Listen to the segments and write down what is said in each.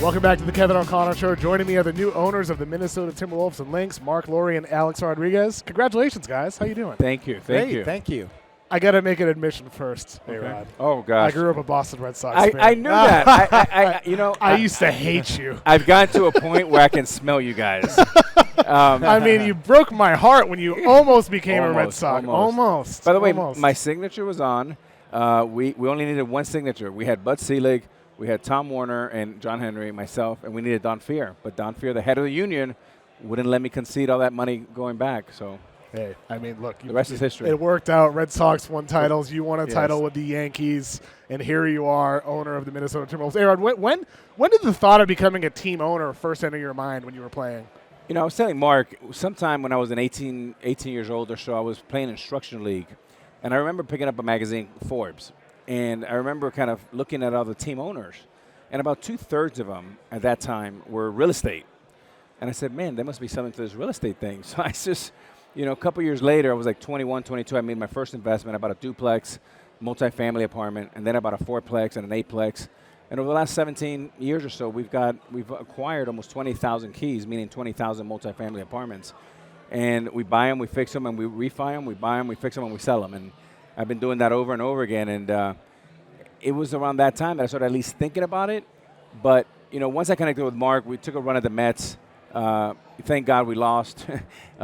Welcome back to the Kevin O'Connor Show. Joining me are the new owners of the Minnesota Timberwolves and Lynx, Marc Lore and Alex Rodriguez. Congratulations, guys. How you doing? Thank you. Thank you. I got to make an admission first, Okay. A-Rod. Oh, gosh. I grew up a Boston Red Sox fan. I knew that. I used to hate you. I've gotten to a point where I can smell you guys. I mean, you broke my heart when you almost became a Red Sox. Almost. By the way, Almost. my signature was on. We only needed one signature. We had Bud Selig, we had Tom Warner and John Henry, myself, and we needed Don Fear. But Don Fear, the head of the union, wouldn't let me concede all that money going back. So, hey, I mean, look. The rest is history. It worked out. Red Sox won titles. You won a Yes. title with the Yankees. And here you are, owner of the Minnesota Timberwolves. A-Rod, when did the thought of becoming a team owner first enter your mind when you were playing? I was telling Mark, sometime when I was 18 years old or so, I was playing instruction league. And I remember picking up a magazine, Forbes. And I remember kind of looking at all the team owners. And about 2/3 of them at that time were real estate. And I said, man, there must be something to this real estate thing. So I just, a couple years later, I was like 21, 22. I made my first investment. I bought a duplex, multifamily apartment. And then I bought a fourplex and an eightplex. And over the last 17 years or so, we've acquired almost 20,000 keys, meaning 20,000 multifamily apartments. And we buy them, we fix them, and we refi them. We buy them, we fix them, and we sell them. And I've been doing that over and over again. And it was around that time that I started at least thinking about it. But, once I connected with Mark, we took a run at the Mets. Thank God we lost.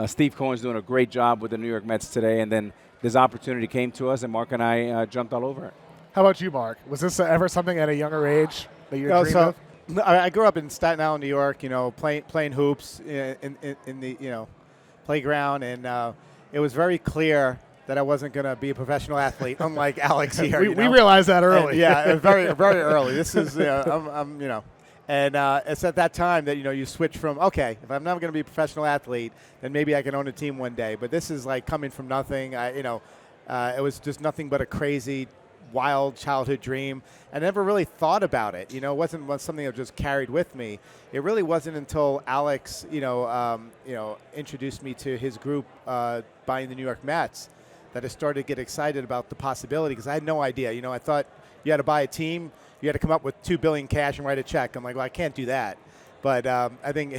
Steve Cohen's doing a great job with the New York Mets today. And then this opportunity came to us, and Mark and I jumped all over it. How about you, Mark? Was this ever something at a younger age that you dreamed of? I grew up in Staten Island, New York. Playing hoops in the playground, and it was very clear that I wasn't going to be a professional athlete, unlike Alex here. We realized that early. And, yeah, very very early. This is and it's at that time that you switch from, okay, if I'm not going to be a professional athlete, then maybe I can own a team one day. But this is like coming from nothing. It was just nothing but a crazy, wild childhood dream. I never really thought about it. It wasn't something that just carried with me. It really wasn't until Alex, introduced me to his group buying the New York Mets that I started to get excited about the possibility, because I had no idea. I thought you had to buy a team, you had to come up with $2 billion cash and write a check. I'm like, well, I can't do that. But I think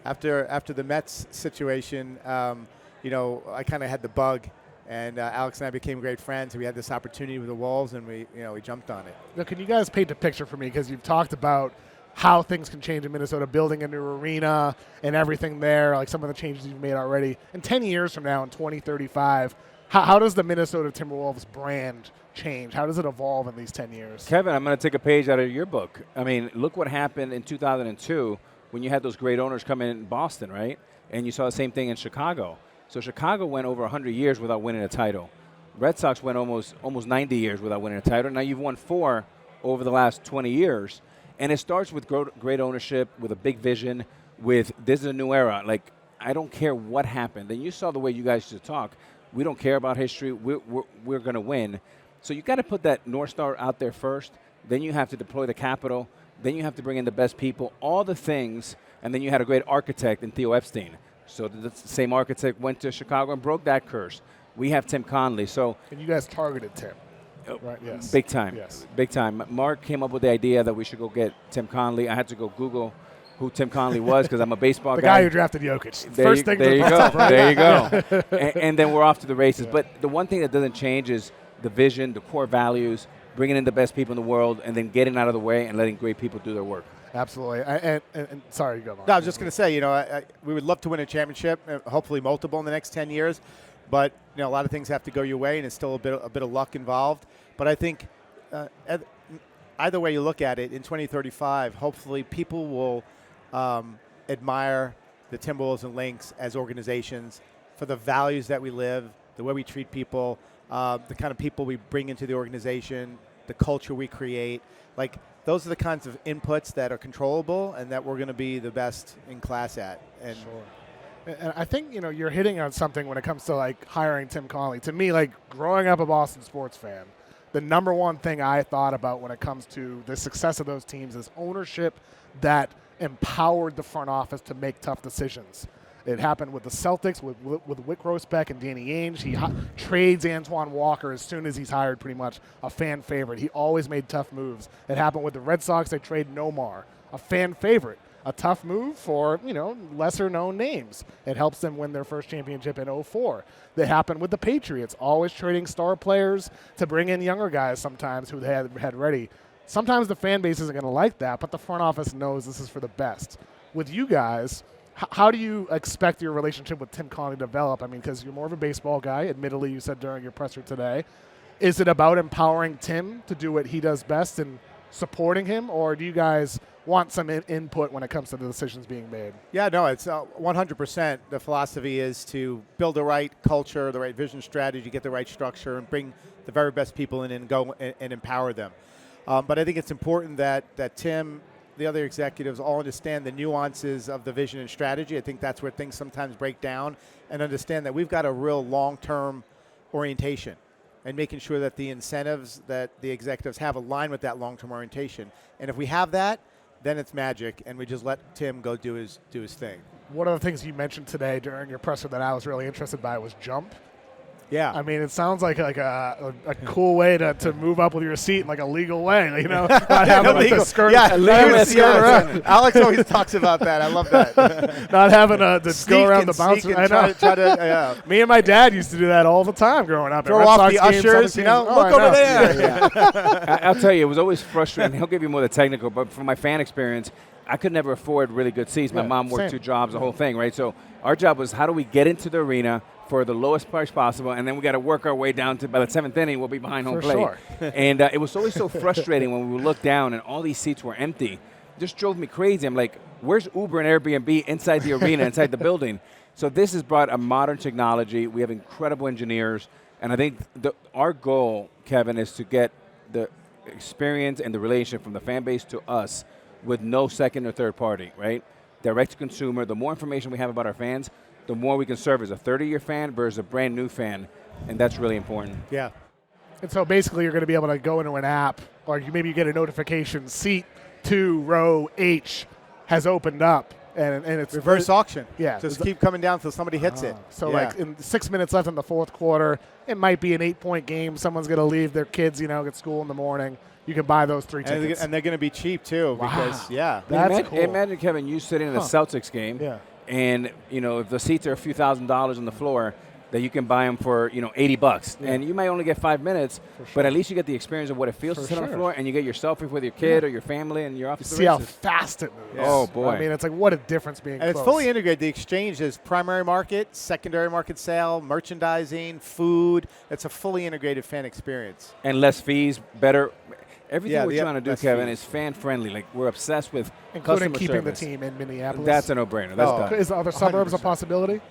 after the Mets situation, I kind of had the bug. And Alex and I became great friends. We had this opportunity with the Wolves, and we jumped on it. Now, can you guys paint a picture for me? Because you've talked about how things can change in Minnesota, building a new arena and everything there, like some of the changes you've made already. And 10 years from now, in 2035, how does the Minnesota Timberwolves brand change? How does it evolve in these 10 years? Kevin, I'm going to take a page out of your book. I mean, look what happened in 2002 when you had those great owners come in Boston, right? And you saw the same thing in Chicago. So Chicago went over 100 years without winning a title. Red Sox went almost 90 years without winning a title. Now you've won 4 over the last 20 years. And it starts with great ownership, with a big vision, with this is a new era. Like, I don't care what happened. And you saw the way you guys used to talk. We don't care about history. We're going to win. So you got to put that North Star out there first. Then you have to deploy the capital. Then you have to bring in the best people, all the things. And then you had a great architect in Theo Epstein. So the same architect went to Chicago and broke that curse. We have Tim Connelly. And you guys targeted Tim, right? Yes. Big time. Yes. Big time. Mark came up with the idea that we should go get Tim Connelly. I had to go Google who Tim Connelly was because I'm a baseball the guy. guy who drafted Jokic. There you go. There you go. And then we're off to the races. Yeah. But the one thing that doesn't change is the vision, the core values, bringing in the best people in the world, and then getting out of the way and letting great people do their work. Absolutely. And sorry, go on. No, I was just going to say, we would love to win a championship, hopefully multiple in the next 10 years. But a lot of things have to go your way, and it's still a bit of luck involved. But I think either way you look at it, in 2035, hopefully people will admire the Timberwolves and Lynx as organizations for the values that we live, the way we treat people, the kind of people we bring into the organization, the culture we create. Like, those are the kinds of inputs that are controllable and that we're going to be the best in class at. And sure. And I think, you're hitting on something when it comes to, like, hiring Tim Connelly. To me, like, growing up a Boston sports fan, the number one thing I thought about when it comes to the success of those teams is ownership that empowered the front office to make tough decisions. It happened with the Celtics, with Wyc Grousbeck and Danny Ainge. He trades Antoine Walker as soon as he's hired, pretty much a fan favorite. He always made tough moves. It happened with the Red Sox. They trade Nomar a fan favorite. A tough move for, lesser known names. It helps them win their first championship in 04. That happened with the Patriots, always trading star players to bring in younger guys sometimes who they had ready. Sometimes the fan base isn't going to like that, but the front office knows this is for the best. With you guys, how do you expect your relationship with Tim Connelly to develop? I mean, because you're more of a baseball guy, admittedly, you said during your presser today. Is it about empowering Tim to do what he does best and supporting him, or do you guys want some input when it comes to the decisions being made? Yeah, no, it's 100%. The philosophy is to build the right culture, the right vision strategy, get the right structure, and bring the very best people in and go and empower them. But I think it's important that Tim, the other executives, all understand the nuances of the vision and strategy. I think that's where things sometimes break down, and understand that we've got a real long-term orientation and making sure that the incentives that the executives have align with that long-term orientation. And if we have that, then it's magic, and we just let Tim go do his thing. One of the things you mentioned today during your presser that I was really interested by was jump. Yeah. I mean, it sounds like a cool way to move up with your seat in like a legal way, not having like the skirt. Yeah, around. Alex always talks about that. I love that. Not having to go around the bouncer. I know. Try to, Me and my dad used to do that all the time growing up. Throw off the ushers, look over there. Yeah. I'll tell you, it was always frustrating. He'll give you more the technical, but from my fan experience, I could never afford really good seats. My mom worked 2 jobs, the whole thing, right? So our job was, how do we get into the arena for the lowest price possible, and then we got to work our way down to, by the 7th inning, we'll be behind home plate. Sure. And it was always so frustrating when we would look down and all these seats were empty. It just drove me crazy. I'm like, where's Uber and Airbnb inside the arena, inside the building? So this has brought a modern technology. We have incredible engineers, and I think our goal, Kevin, is to get the experience and the relationship from the fan base to us with no second or third party, right? Direct to consumer. The more information we have about our fans, the more we can serve as a 30-year fan versus a brand new fan, and that's really important. Yeah. And so basically you're going to be able to go into an app, or maybe you get a notification, seat 2, row H has opened up, and it's reverse auction. Yeah. Just keep coming down until somebody hits it. So like in 6 minutes left in the 4th quarter, it might be an 8-point game. Someone's going to leave their kids, get school in the morning. You can buy those 3 tickets. And they're going to be cheap too, because that's cool. Imagine, Kevin, you sitting in a Celtics game. Yeah. And, if the seats are a few $1,000s on the floor, that you can buy them for, $80. Yeah. And you might only get 5 minutes, but at least you get the experience of what it feels to sit on the floor, and you get your selfie with your kid or your family, and you're off to the races. See how fast it moves. Yes. Oh, boy. I mean, it's like, what a difference being And close. it's fully integrated. The exchange is primary market, secondary market sale, merchandising, food. It's a fully integrated fan experience. And less fees, better. Everything we're trying to do, Kevin, fees. is fan-friendly. Like, we're obsessed with including customer keeping service. the team in Minneapolis. That's a no-brainer. That's done. Is other suburbs 100%. a possibility?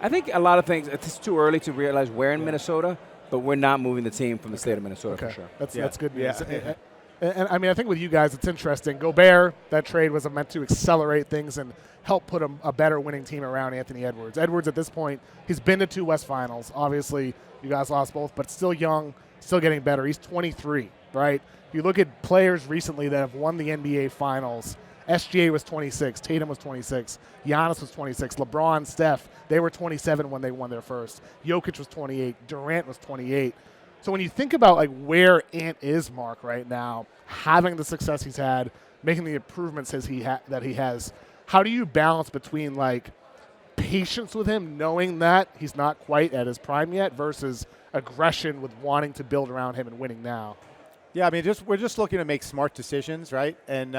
I think a lot of things, it's too early to realize we're in Minnesota, but we're not moving the team from the state of Minnesota for sure. That's good news. Yeah. And I mean, I think with you guys, it's interesting. Gobert, that trade was meant to accelerate things and help put a better winning team around Anthony Edwards. Edwards, at this point, he's been to 2 West Finals. Obviously, you guys lost both, but still young, still getting better. He's 23, right? You look at players recently that have won the NBA Finals. SGA was 26. Tatum was 26. Giannis was 26. LeBron, Steph, they were 27 when they won their first. Jokic was 28. Durant was 28. So when you think about like where Ant is, Mark, right now, having the success he's had, making the improvements that he has, how do you balance between like patience with him, knowing that he's not quite at his prime yet, versus aggression with wanting to build around him and winning now? Yeah, I mean, we're just looking to make smart decisions, right? And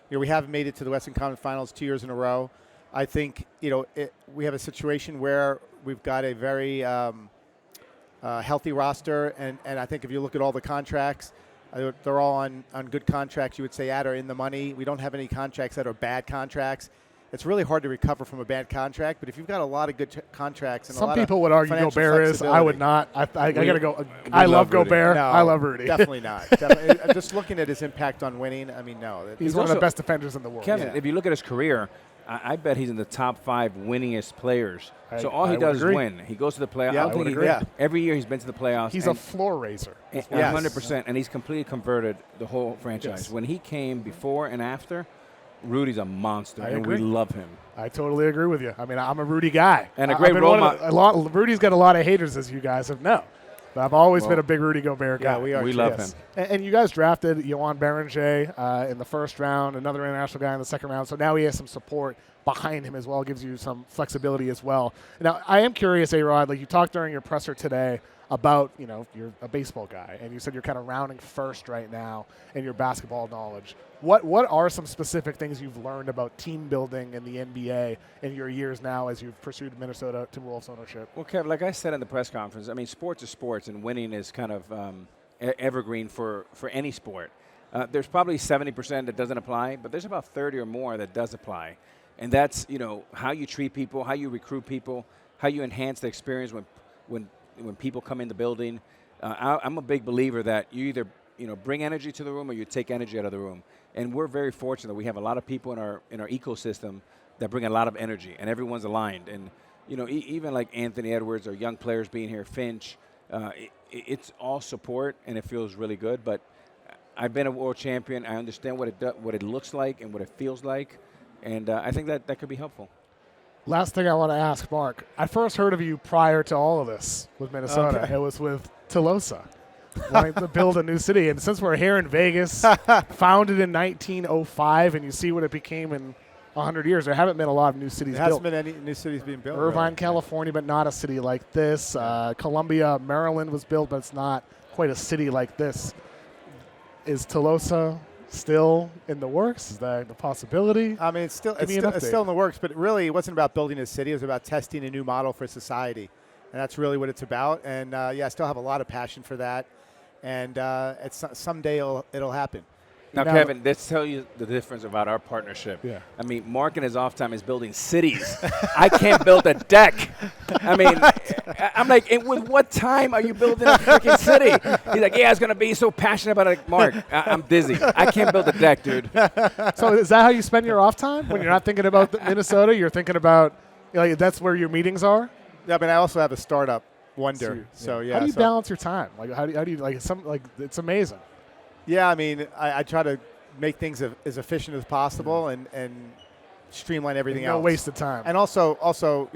we haven't made it to the Western Conference Finals 2 years in a row. I think we have a situation where we've got a very healthy roster, and I think if you look at all the contracts, they're all on good contracts. You would say at or in the money. We don't have any contracts that are bad contracts. It's really hard to recover from a bad contract, but if you've got a lot of good contracts and some a lot people of would argue Gobert is. I would not. I got to go. I love Gobert. No, I love Rudy. Definitely not. Definitely. Just looking at his impact on winning, I mean, no. He's one of the best defenders in the world. Kevin, if you look at his career, I bet he's in the top 5 winningest players. So all he does is win. He goes to the playoffs. Yeah, I would agree. Every year he's been to the playoffs. He's a floor raiser. 100%, and he's completely converted the whole franchise. Yes. When he came before and after, Rudy's a monster, and we love him. I totally agree with you. I mean, I'm a Rudy guy. And a great role model. Rudy's got a lot of haters, as you guys have known. But I've always been a big Rudy Gobert guy. Yeah, we are. We love him. And you guys drafted Yohan Beringer in the first round, another international guy in the second round. So now he has some support behind him as well, gives you some flexibility as well. Now, I am curious, A-Rod, like you talked during your presser today about, you're a baseball guy, and you said you're kind of rounding first right now in your basketball knowledge. What are some specific things you've learned about team building in the NBA in your years now as you've pursued Minnesota Timberwolves ownership? Well, Kev, like I said in the press conference, I mean, sports is sports, and winning is kind of evergreen for any sport. There's probably 70% that doesn't apply, but there's about 30 or more that does apply. And that's, how you treat people, how you recruit people, how you enhance the experience when people come in the building. I'm a big believer that you either bring energy to the room or you take energy out of the room. And we're very fortunate that we have a lot of people in our ecosystem that bring a lot of energy, and everyone's aligned. And even like Anthony Edwards or young players being here, Finch, it's all support, and it feels really good. But I've been a world champion. I understand what it looks like and what it feels like, and I think that could be helpful. Last thing I want to ask, Mark. I first heard of you prior to all of this with Minnesota. Okay. It was with Telosa, wanting to build a new city. And since we're here in Vegas, founded in 1905, and you see what it became in 100 years, there haven't been a lot of new cities There hasn't built. been any new cities being built. Irvine, really. California, but not a city like this. Columbia, Maryland was built, but it's not quite a city like this. Is Telosa still in the works? Is that the possibility? I mean, it's still Give me an it's still in the works, but really, it wasn't about building a city. It was about testing a new model for society, and that's really what it's about. And I still have a lot of passion for that. And someday it'll happen. Now, Kevin, let's tell you the difference about our partnership. Yeah. I mean, Mark in his off time is building cities. I can't build a deck. I mean, I'm like, with what time are you building a freaking city? He's like, yeah, I was going to be so passionate about it. Mark, I'm dizzy. I can't build a deck, dude. So is that how you spend your off time? When you're not thinking about Minnesota, you're thinking about, that's where your meetings are? Yeah, but I also have a startup wonder. So yeah. How do you balance your time? Like how do you it's amazing. Yeah, I mean, I try to make things as efficient as possible and streamline everything No else. waste of time. And also,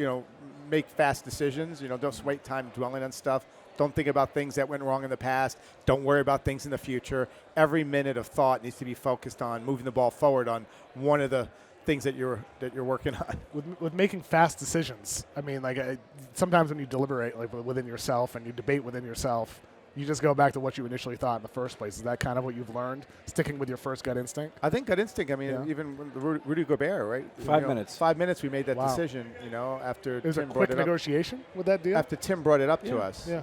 make fast decisions. Don't waste time dwelling on stuff. Don't think about things that went wrong in the past. Don't worry about things in the future. Every minute of thought needs to be focused on moving the ball forward on one of the things that you're working on. With making fast decisions, I mean, sometimes when you deliberate within yourself and you debate within yourself, you just go back to what you initially thought in the first place. Is that kind of what you've learned, sticking with your first gut instinct? I think gut instinct. I mean, even Rudy Gobert, right? 5 minutes. 5 minutes we made that Wow. decision, after It was Tim a brought quick it up. negotiation with that deal? After Tim brought it up to Yeah, us. yeah.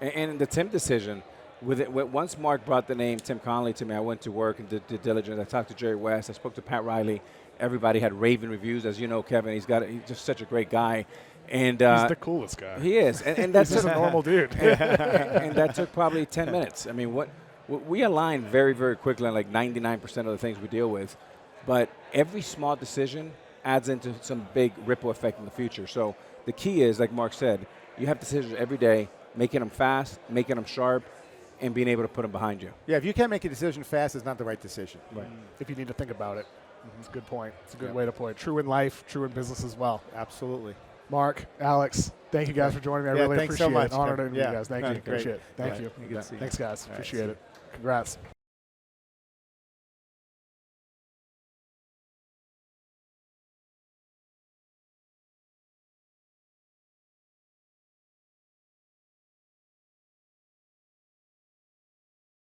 I mean, And the Tim decision, once Mark brought the name Tim Connelly to me, I went to work and did due diligence. I talked to Jerry West. I spoke to Pat Riley. Everybody had raving reviews. As you know, Kevin, he's just such a great guy. And He's the coolest guy. he is. And that's He's just a normal dude. and that took probably 10 minutes. I mean, we aligned very, very quickly on like 99% of the things we deal with. But every small decision adds into some big ripple effect in the future. So the key is, like Mark said, you have decisions every day, making them fast, making them sharp, and being able to put them behind you. yeah, if you can't make a decision fast, it's not the right decision. Right. If you need to think about it. It's a good point. It's a good way to put it. True in life, true in business as well. Absolutely. Mark, Alex, thank you guys for joining me. I Yeah, really thanks appreciate so much, it. Honored to Kevin. interview you Yeah. guys. Thank No, you. great. Appreciate it. Thank Yeah. you. Good to see you. Thanks, guys. All right, Appreciate see it. Congrats.